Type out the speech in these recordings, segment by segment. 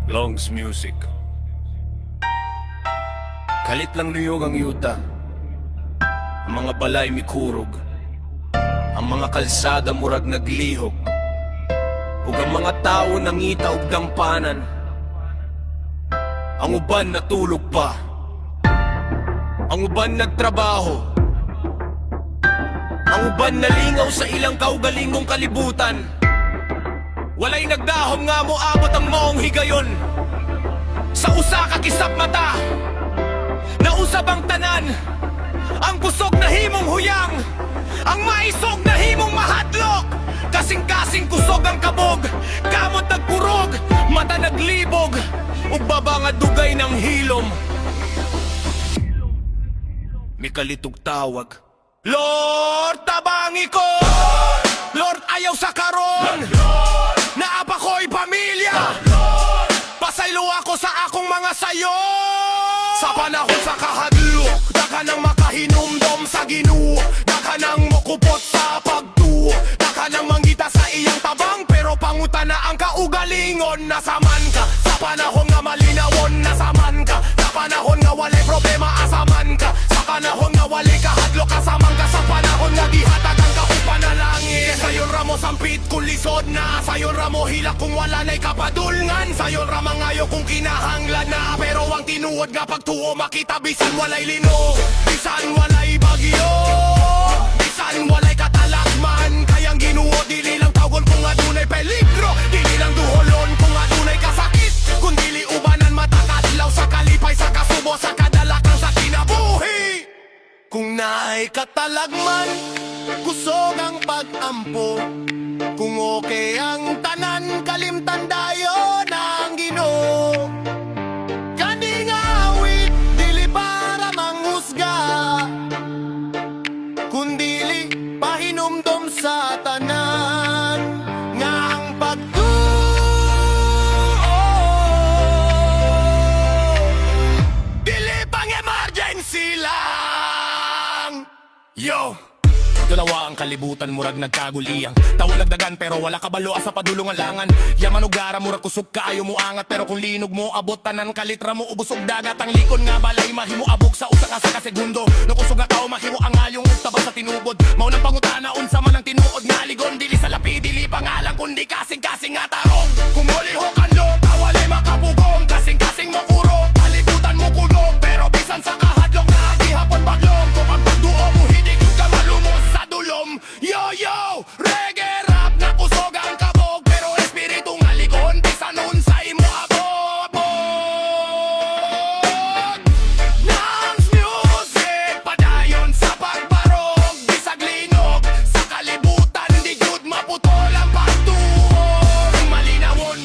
Longs Music. Kalit lang niyog ang yuta, ang mga balay mikurog, ang mga kalsada murag naglihok, ug ang mga tao nangita og dampanan. Ang uban natulog pa, ang uban nagtrabaho, ang uban nalingaw sa ilang kaugalingong kalibutan. Walay nagdahom nga mo abot ang maong higayon. Sa usa ka kisap mata, nausab ang tanan. Ang busog na himong huyang, ang maisog na himong mahadlok. Kasing-kasing kusog ang kabog, kamot nagkurog, mata naglibog, ug baba nga dugay ng hilom. Mikalitog tawag, Lord, tabangi ko! Lord, ayaw sa karon! Naapa ko'y pamilya! Pasaylo ako sa akong mga sayo! Sa panahon sa kahadlok, daka nang makahinumdom sa Ginoo, daka nang mukupot sa pagtuo, daka nang manggita sa iyang tabang, pero panguta na ang kaugalingon. Nasaman ka sa panahon nga malinawon, nasaman ka sa panahon nga walay problema, asaman ka sa panahon nga walay kahadlok, asaman ka sa panahon nga gihatag ang panalangin. Sayon ramo sampit kung lisod na, sayon ramo hilak kung wala na'y kapadulngan, sayon ramo ngayo kung kinahanglan na, pero ang tinuod nga pagtuo makita bisan walay lino, bisan walay bagyo, bisan walay katalagman. Kayang Ginoo dili lang tawgon kung adunay peligro, dili lang duholon kung adunay kasakit, kung dili ubanan matakadlaw sa kalipay, sa kasubo, sa kadalakan, sa kinabuhi. Kung naay katalagman, kusog ang pag-ampo, kung okay ang tanan, kalimtan dayon ang Ginoo. Kani nga awit, dili para manghusga, kundili pahinumdom sa tanan, nga ang pagtuo dili pang emergency lang. Yo! Dalawa ang kalibutan, murag nagkaguliyang tawo nagdagan pero wala kabalo sa padulong langan. Yaman ug gara murag kusog kaayo mo angat, pero kung linog mo abot tanan kalitra mo ubos og dagat. Ang likon nga balay mahimo abog sa usa ka segundo, no kusog nga tao mahimo ang ayong ug tabang sa tinubod. Mao nang pangutana unsa man ang tinuod nga ligon, dili sa lapi dili pangalan kundi kasing-kasing nga tarong. Kung molihok ang loka walay makapugong, kasing-kasing mo kuro kalibutan mo kulog, pero bisan sa kahadlok na gihapon baglong. Kung ang pagduo mo hidig ka malumos sa dulom. Yo yo, reggae rap na kusog ang kabog, pero espiritu nga ligon bisan unsa imo abot. Nang's music padayon sa pagbarog, bisag linog sa kalibutan, di jud maputol ang pagtuo. Kung malinawon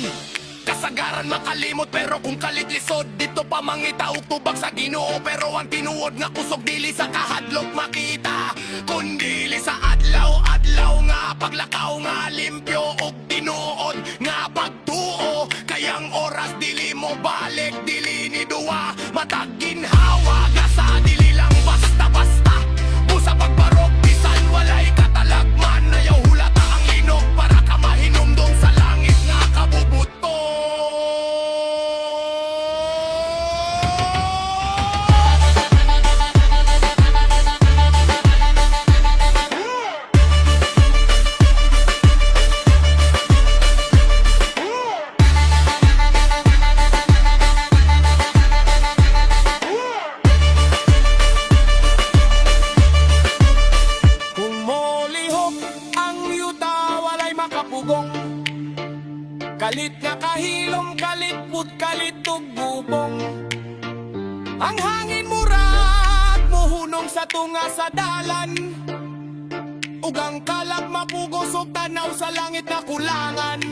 kasagaran makalimot, pero kung kalitlisod dito pa mangita og tubag sa Ginoo, pero ang tinuod nga kusog dili sa kahadlok makita, kundi sa adlaw-adlaw nga paglakaw nga limpyo og tinuod nga pagtuo. Kayang oras dili mo balik, dili ni duwa matag ginhawa, gasa dili lang basta-basta. Busa pagbarok bisan walay katalagman, ayaw hulata ang linog para ka mahinumdong sa langit nga kabubuto. Kalit nga kahilom, kalit put, kalit tugbubong. Ang hangin murag muhunong sa tunga sa dalan, ugang kalak mapugos og tanaw sa langit na kulangan.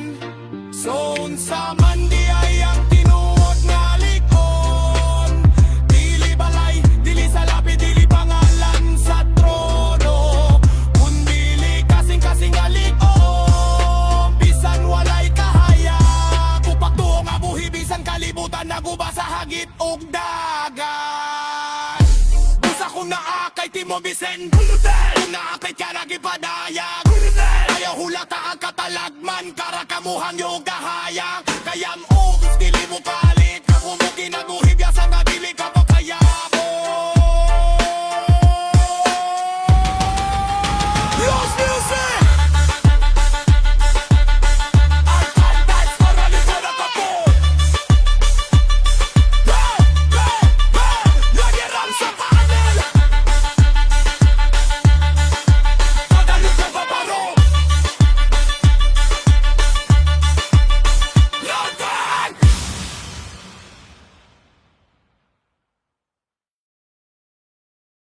So unsa man di ay ang tinuod nga likon, dili balay, dili sa lapi, dili pangalan sa trono, kundili kasing-kasing nga likon, bisan walay bisan kalibutan naguba sa hagit og dagat. Busa kung naakay Timo Bisen, kung naakay ka nagipadayag, ayaw hulata ang katalagman, karakamuhang yung gahayag.